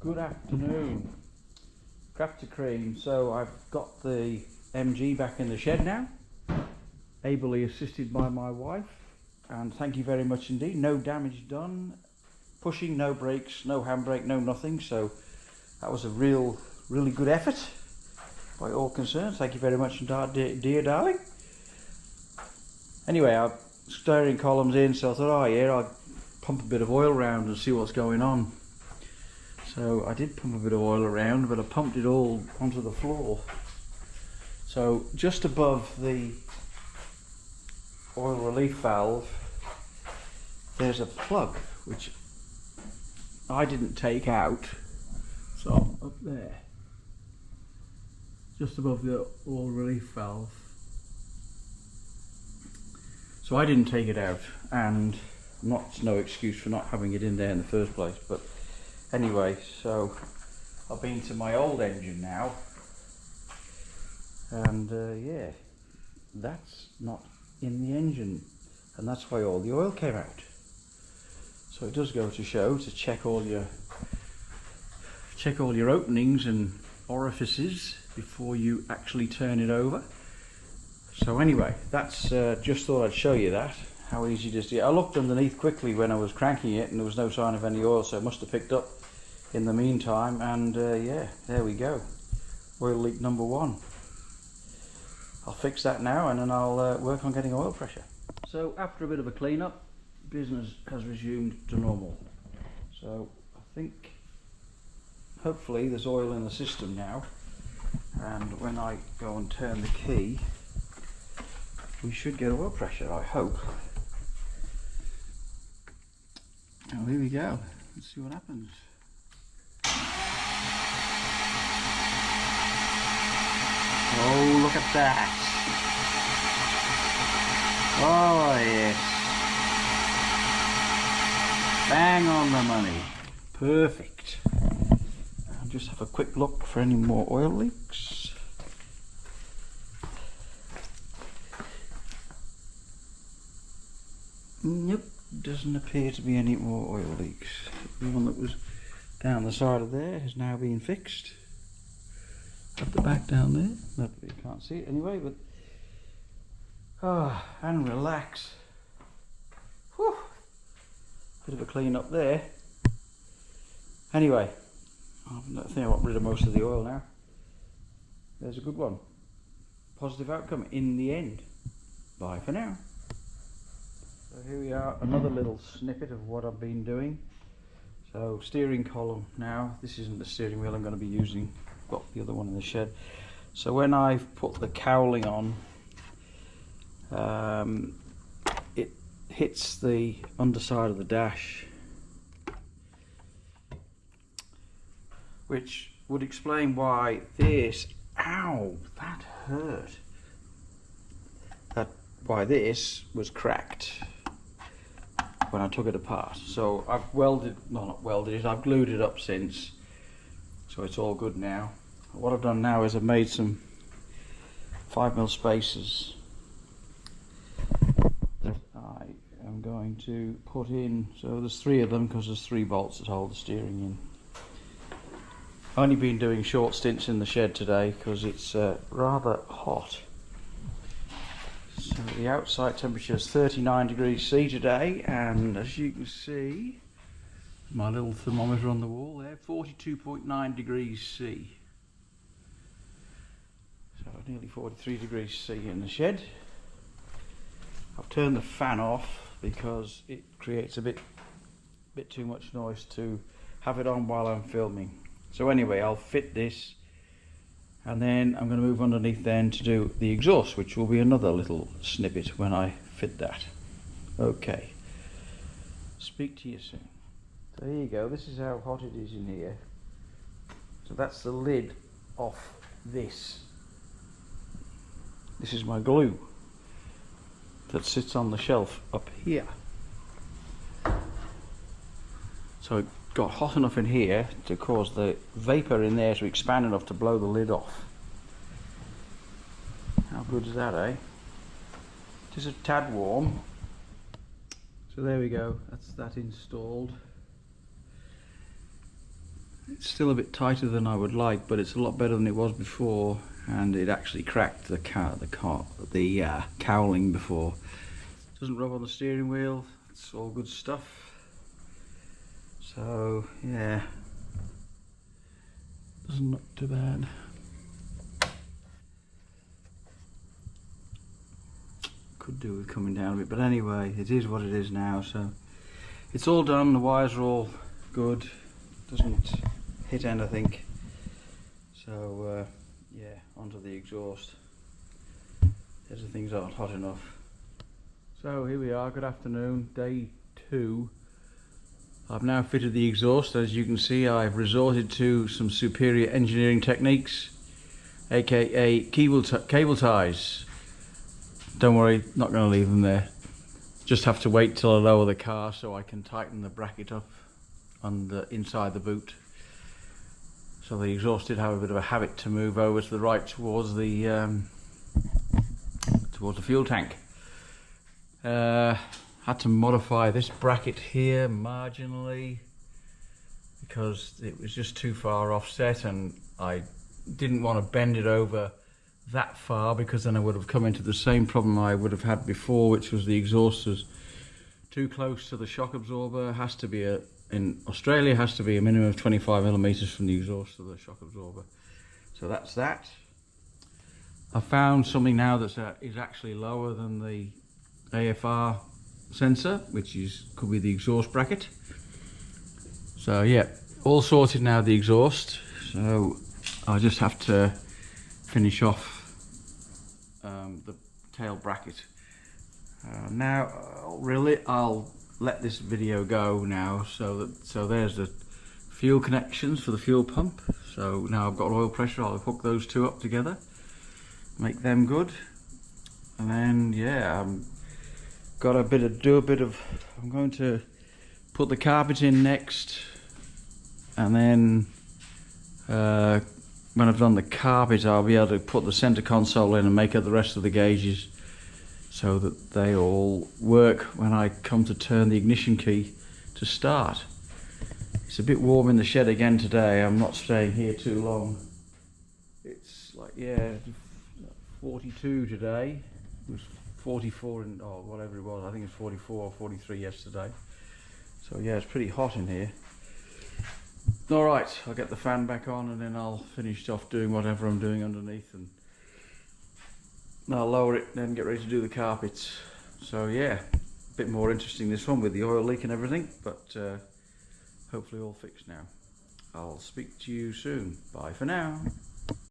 Good afternoon. Crafty Cream. So I've got the MG back in the shed now, ably assisted by my wife, and thank you very much indeed. No damage done, pushing, no brakes, no handbrake, no nothing. So that was a really good effort by all concerned. Thank you very much, dear darling. Anyway, our steering column's in, so I thought, oh yeah, I'll pump a bit of oil around and see what's going on. So I did pump a bit of oil around, but I pumped it all onto the floor. So just above the oil relief valve, there's a plug which I didn't take out. So up there, just above the oil relief valve. So I didn't take it out, and no excuse for not having it in there in the first place. But anyway, so I've been to my old engine now, and yeah, that's not in the engine, and that's why all the oil came out. So it does go to show to check all your openings and orifices before you actually turn it over. So anyway, that's just thought I'd show you that, how easy it is to get. I looked underneath quickly when I was cranking it, and there was no sign of any oil, so it must have picked up in the meantime. And yeah, there we go, oil leak number one. I'll fix that now, and then I'll work on getting oil pressure. So after a bit of a clean up, business has resumed to normal. So I think hopefully there's oil in the system now, and when I go and turn the key, we should get oil pressure, I hope. Now here we go, let's see what happens. Oh, look at that. Oh yes. Bang on the money. Perfect. I'll just have a quick look for any more oil leaks. Nope, doesn't appear to be any more oil leaks. The one that was down the side of there has now been fixed. At the back down there, that you can't see it anyway, but and relax. Whew. Bit of a clean up there. Anyway, I think I got rid of most of the oil now. There's a good one. Positive outcome in the end. Bye for now. So here we are, another little snippet of what I've been doing. So steering column now. This isn't the steering wheel I'm going to be using. I've got the other one in the shed. So when I've put the cowling on, it hits the underside of the dash, which would explain why this, ow, that hurt. Why this was cracked when I took it apart. So I've I've glued it up since, so it's all good now. What I've done now is I've made some 5mm spacers that I am going to put in. So there's 3 of them because there's 3 bolts that hold the steering in. Only been doing short stints in the shed today because it's rather hot. So the outside temperature is 39 degrees C today, and as you can see, my little thermometer on the wall there, 42.9 degrees C. So nearly 43 degrees C in the shed. I've turned the fan off because it creates a bit too much noise to have it on while I'm filming. So anyway, I'll fit this, and then I'm going to move underneath then to do the exhaust, which will be another little snippet when I fit that. Okay, speak to you soon. So here you go, this is how hot it is in here. So that's the lid off this. This is my glue that sits on the shelf up here. So it got hot enough in here to cause the vapour in there to expand enough to blow the lid off. How good is that, eh? It is a tad warm. So there we go, that's that installed. It's still a bit tighter than I would like, but it's a lot better than it was before, and it actually cracked the cowling before. Doesn't rub on the steering wheel. It's all good stuff. So yeah, doesn't look too bad. Could do with coming down a bit, but anyway, it is what it is now. So it's all done. The wires are all good. Doesn't hit anything. So yeah, onto the exhaust. Everything's not hot enough. So here we are. Good afternoon, day 2. I've now fitted the exhaust. As you can see, I've resorted to some superior engineering techniques, aka cable ties. Don't worry, not going to leave them there. Just have to wait till I lower the car so I can tighten the bracket up on the inside the boot. So the exhaust did have a bit of a habit to move over to the right towards the fuel tank. Had to modify this bracket here marginally because it was just too far offset, and I didn't want to bend it over that far because then I would have come into the same problem I would have had before, which was the exhaust was too close to the shock absorber. Has to be in Australia has to be a minimum of 25 millimeters from the exhaust to the shock absorber. So that's that. I found something now that is actually lower than the AFR sensor, which could be the exhaust bracket. So yeah, all sorted now, the exhaust. So I just have to finish off the tail bracket. Now really I'll let this video go now. So there's the fuel connections for the fuel pump. So now I've got oil pressure, I'll hook those two up together, make them good, and then yeah, I'm going to put the carpet in next, and then when I've done the carpet, I'll be able to put the center console in and make up the rest of the gauges so that they all work when I come to turn the ignition key to start. It's a bit warm in the shed again today. I'm not staying here too long. It's like, yeah, 42 today. It was 44 and whatever it was. I think it's 44 or 43 yesterday. So yeah, it's pretty hot in here. Alright, I'll get the fan back on and then I'll finish off doing whatever I'm doing underneath, and I'll lower it and then get ready to do the carpets. So yeah, a bit more interesting this one with the oil leak and everything, but hopefully all fixed now. I'll speak to you soon. Bye for now.